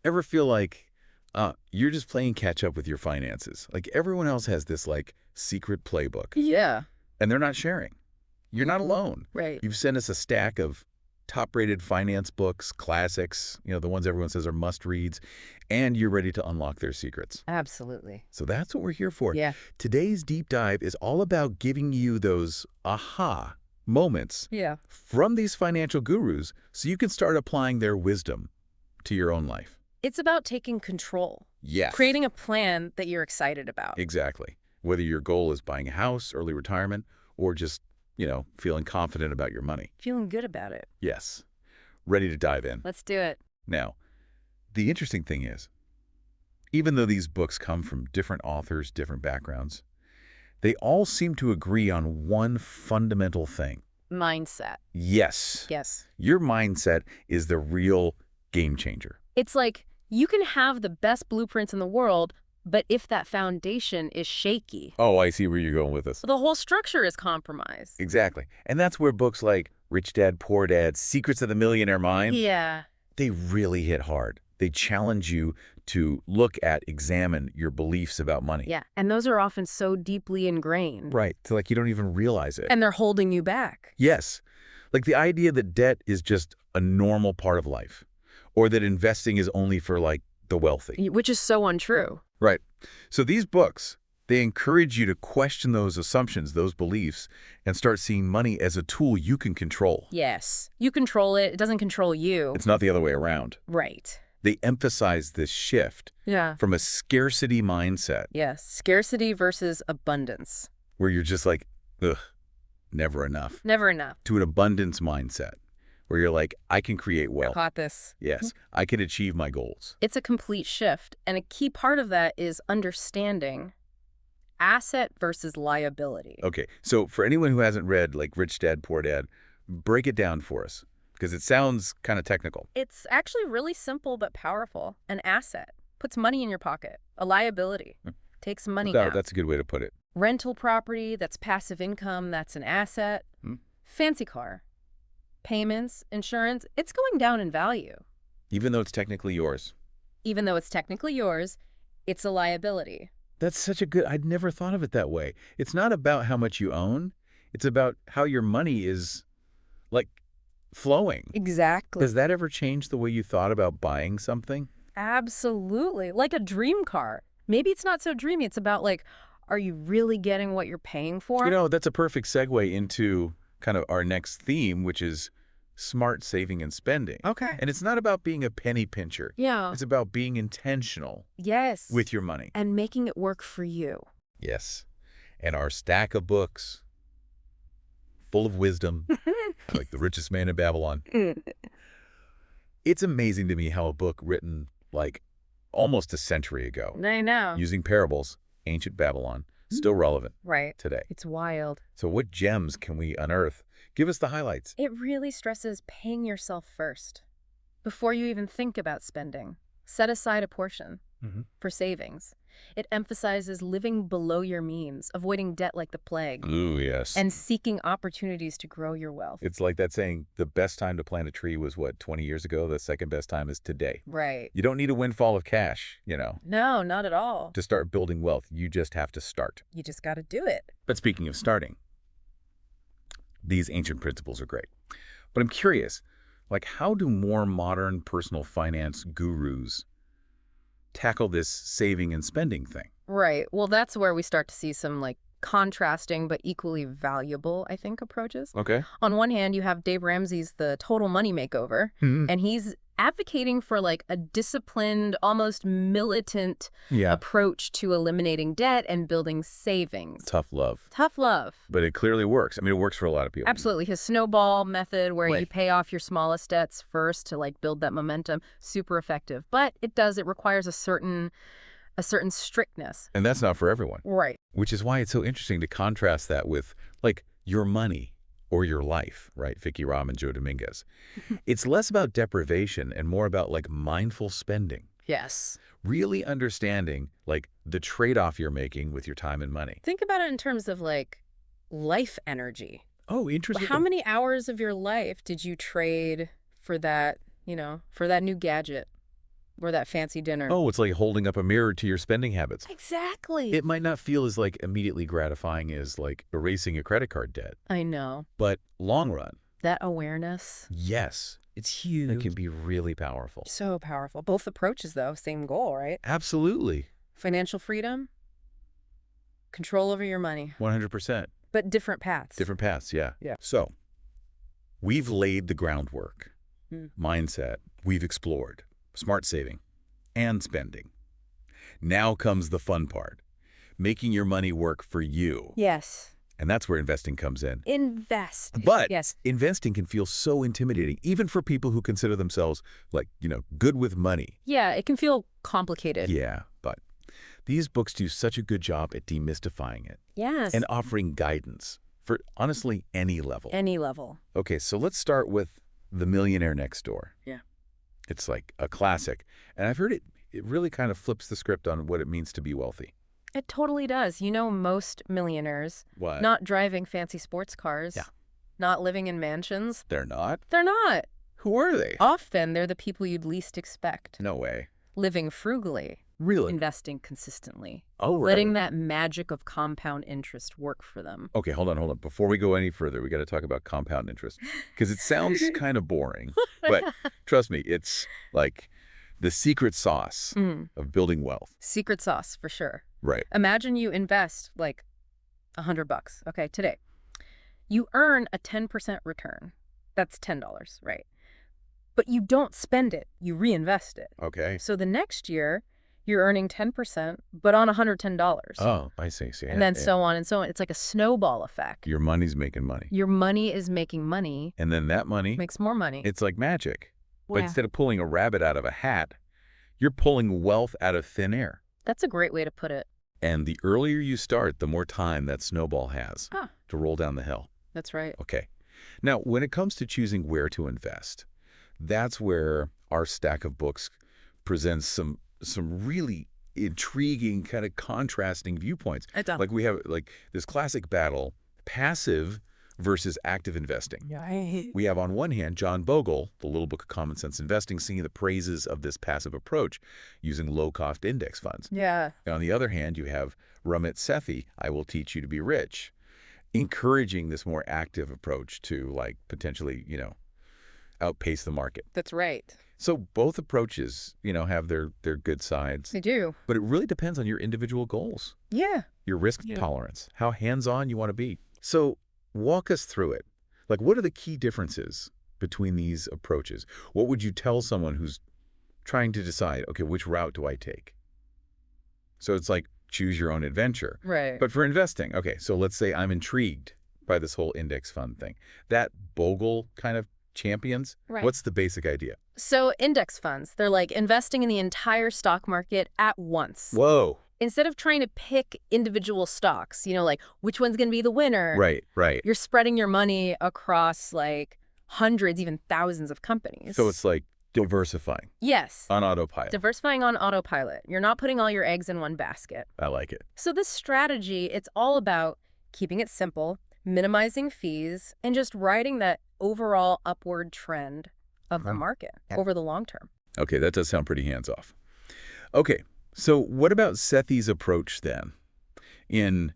Ever feel like you're just playing catch up with your finances? Like everyone else has this like secret playbook Yeah. and they're not sharing. You're not alone. Right. You've sent us a stack of top-rated finance books, classics, the ones everyone says are must-reads, and you're ready to unlock their secrets. Absolutely. So that's what we're here for. Yeah. Today's deep dive is all about giving you those aha moments Yeah. from these financial gurus so you can start applying their wisdom to your own life. It's about taking control. Yes. Creating a plan that you're excited about. Exactly. Whether your goal is buying a house, early retirement, or just, feeling confident about your money. Feeling good about it. Yes. Ready to dive in. Let's do it. Now, the interesting thing is, even though these books come from different authors, different backgrounds, they all seem to agree on one fundamental thing. Mindset. Yes. Yes. Your mindset is the real game changer. It's like you can have the best blueprints in the world, but if that foundation is shaky, Oh, I see where you're going with this. the whole structure is compromised. Exactly. And that's where books like Rich Dad, Poor Dad, Secrets of the Millionaire Mind, Yeah. they really hit hard. They challenge you to examine your beliefs about money. Yeah. And those are often so deeply ingrained. Right. So like you don't even realize it. And they're holding you back. Yes. Like the idea that debt is just a normal part of life, or that investing is only for like the wealthy. Which is so untrue. Right. So these books, they encourage you to question those assumptions, those beliefs, and start seeing money as a tool you can control. Yes. You control it. It doesn't control you. It's not the other way around. Right. They emphasize this shift Yeah. from a scarcity mindset Yes. Scarcity versus abundance. where you're just like, ugh, never enough, Never enough. to an abundance mindset where you're like, I can create wealth. Caught this. Yes, I can achieve my goals. It's a complete shift. And a key part of that is understanding asset versus liability. Okay, so for anyone who hasn't read like Rich Dad, Poor Dad, break it down for us because it sounds kind of technical. It's actually really simple but powerful. An asset puts money in your pocket. A liability takes money out. That's a good way to put it. Rental property, that's passive income, that's an asset. Fancy car. Payments, insurance, it's going down in value. Even though it's technically yours. Even though it's technically yours, it's a liability. That's such a good, I'd never thought of it that way. It's not about how much you own. It's about how your money is, like, flowing. Exactly. Does that ever change the way you thought about buying something? Absolutely. Like a dream car. Maybe it's not so dreamy. It's about like, are you really getting what you're paying for? That's a perfect segue into kind of our next theme, which is smart saving and spending. Okay. And it's not about being a penny pincher. Yeah. It's about being intentional Yes. with your money. And making it work for you. Yes. And our stack of books, full of wisdom, like The Richest Man in Babylon. It's amazing to me how a book written like almost a century ago, I know. using parables, ancient Babylon, still relevant Right. today. It's wild. So what gems can we unearth? Give us the highlights. It really stresses paying yourself first. Before you even think about spending, set aside a portion for savings. It emphasizes living below your means, avoiding debt like the plague, Ooh, yes. and seeking opportunities to grow your wealth. It's like that saying, the best time to plant a tree was, 20 years ago? The second best time is today. Right. You don't need a windfall of cash, No, not at all. to start building wealth. You just have to start. You just got to do it. But speaking of starting, these ancient principles are great. But I'm curious, like how do more modern personal finance gurus tackle this saving and spending thing? Right. Well, that's where we start to see some contrasting but equally valuable, I think, approaches. Okay. On one hand, you have Dave Ramsey's The Total Money Makeover, and he's advocating for a disciplined, almost militant Yeah. approach to eliminating debt and building savings. Tough love. Tough love. But it clearly works. I mean, it works for a lot of people. Absolutely. His snowball method where Right. you pay off your smallest debts first to build that momentum, super effective. But it requires a certain strictness. And that's not for everyone. Right. Which is why it's so interesting to contrast that with your money or your life, right? Vicky Ram and Joe Dominguez. It's less about deprivation and more about mindful spending. Yes. Really understanding the trade-off you're making with your time and money. Think about it in terms of life energy. Oh, interesting. How many hours of your life did you trade for that, for that new gadget? Or that fancy dinner. Oh, it's like holding up a mirror to your spending habits. Exactly. It might not feel as like immediately gratifying as like erasing a credit card debt, I know. but long run, That awareness. yes, It's huge. it can be really powerful. So powerful. Both approaches, though, same goal, right? Absolutely. Financial freedom, control over your money, 100%. but different paths. Different paths, yeah. Yeah. So, we've laid the groundwork. Mindset, we've explored. Smart saving and spending. Now comes the fun part. Making your money work for you. Yes. And that's where investing comes in. Invest. But yes. investing can feel so intimidating, even for people who consider themselves like, good with money. Yeah, it can feel complicated. Yeah, but these books do such a good job at demystifying it Yes. and offering guidance for honestly any level. Any level. Okay, so let's start with The Millionaire Next Door. Yeah. It's like a classic. And I've heard it really kind of flips the script on what it means to be wealthy. It totally does. You know, most millionaires, What? not driving fancy sports cars, Yeah. not living in mansions. They're not? They're not. Who are they? Often, they're the people you'd least expect. No way. Living frugally, Really? investing consistently, Oh, right. letting that magic of compound interest work for them. Okay, hold on. Before we go any further, we got to talk about compound interest because it sounds kind of boring, but trust me, it's like the secret sauce of building wealth. Secret sauce, for sure. Right. Imagine you invest like $100, okay, today. You earn a 10% return. That's $10, right? But you don't spend it. You reinvest it. Okay. So the next year, you're earning 10%, but on $110. Oh, I see. And then so on and so on. It's like a snowball effect. Your money's making money. Your money is making money. And then that money Makes more money. it's like magic. But Yeah. instead of pulling a rabbit out of a hat, you're pulling wealth out of thin air. That's a great way to put it. And the earlier you start, the more time that snowball has Ah. to roll down the hill. That's right. Okay. Now, when it comes to choosing where to invest, that's where our stack of books presents some really intriguing, kind of contrasting viewpoints. Like we have like this classic battle, passive versus active investing. We have on one hand John Bogle, the Little Book of Common Sense Investing, singing the praises of this passive approach using low-cost index funds. Yeah. And on the other hand, you have Ramit Sethi, I Will Teach You to Be Rich, encouraging this more active approach to like potentially, outpace the market. That's right. So both approaches, have their good sides, They do. but it really depends on your individual goals, Yeah. your risk tolerance, how hands-on you want to be. So walk us through it. Like, what are the key differences between these approaches? What would you tell someone who's trying to decide, okay, which route do I take? So it's like choose your own adventure. Right. But for investing, okay, so let's say I'm intrigued by this whole index fund thing. That Bogle kind of champions, Right. what's the basic idea? So index funds, they're like investing in the entire stock market at once. Whoa. Instead of trying to pick individual stocks, like which one's going to be the winner. Right. You're spreading your money across like hundreds, even thousands of companies. So it's like diversifying Yes. on autopilot. Diversifying on autopilot. You're not putting all your eggs in one basket. I like it. So this strategy, it's all about keeping it simple, minimizing fees, and just riding that overall upward trend of the market over the long term. Okay, that does sound pretty hands-off. Okay, so what about Sethi's approach then in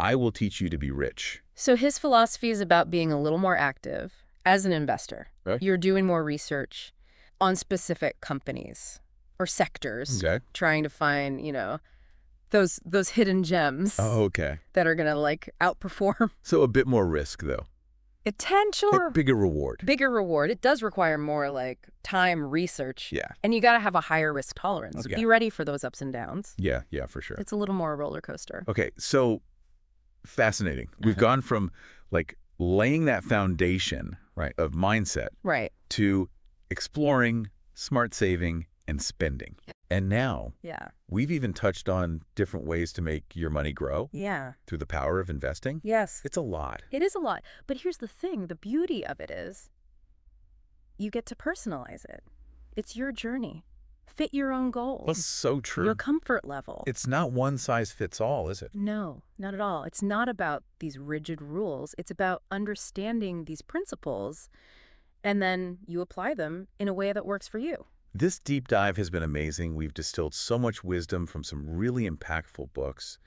I Will Teach You to Be Rich? So his philosophy is about being a little more active as an investor. Okay. You're doing more research on specific companies or sectors, Okay. trying to find, those hidden gems Oh, okay. that are going to like outperform. So a bit more risk, though. Sure. Bigger reward. Bigger reward. It does require more like time, research. Yeah. And you got to have a higher risk tolerance. Okay. Be ready for those ups and downs. Yeah, for sure. It's a little more a roller coaster. Okay, so fascinating. We've gone from like laying that foundation, right, of mindset Right. to exploring, smart saving, and spending. And now Yeah. we've even touched on different ways to make your money grow Yeah. through the power of investing. Yes. It's a lot. It is a lot. But here's the thing. The beauty of it is you get to personalize it. It's your journey. Fit your own goals. That's so true. Your comfort level. It's not one size fits all, is it? No, not at all. It's not about these rigid rules. It's about understanding these principles, and then you apply them in a way that works for you. This deep dive has been amazing. We've distilled so much wisdom from some really impactful books.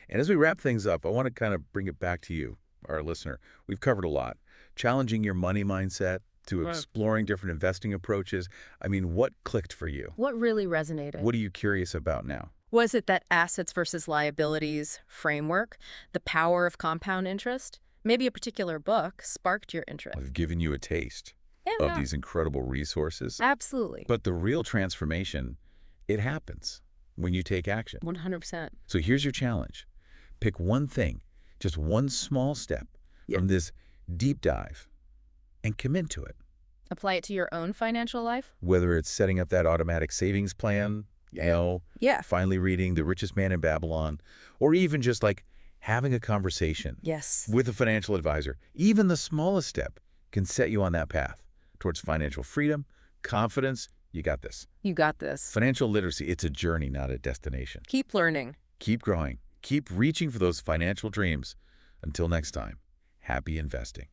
And as we wrap things up, I want to kind of bring it back to you, our listener. We've covered a lot. Challenging your money mindset to Right. exploring different investing approaches. I mean, what clicked for you? What really resonated? What are you curious about now? Was it that assets versus liabilities framework, the power of compound interest? Maybe a particular book sparked your interest. I've given you a taste of these incredible resources. Absolutely. But the real transformation, it happens when you take action. 100%. So here's your challenge. Pick one thing, just one small step from this deep dive and commit to it. Apply it to your own financial life? Whether it's setting up that automatic savings plan, Yeah. finally reading The Richest Man in Babylon, or even just like having a conversation Yes. with a financial advisor. Even the smallest step can set you on that path towards financial freedom, confidence. You got this. You got this. Financial literacy, it's a journey, not a destination. Keep learning. Keep growing. Keep reaching for those financial dreams. Until next time, happy investing.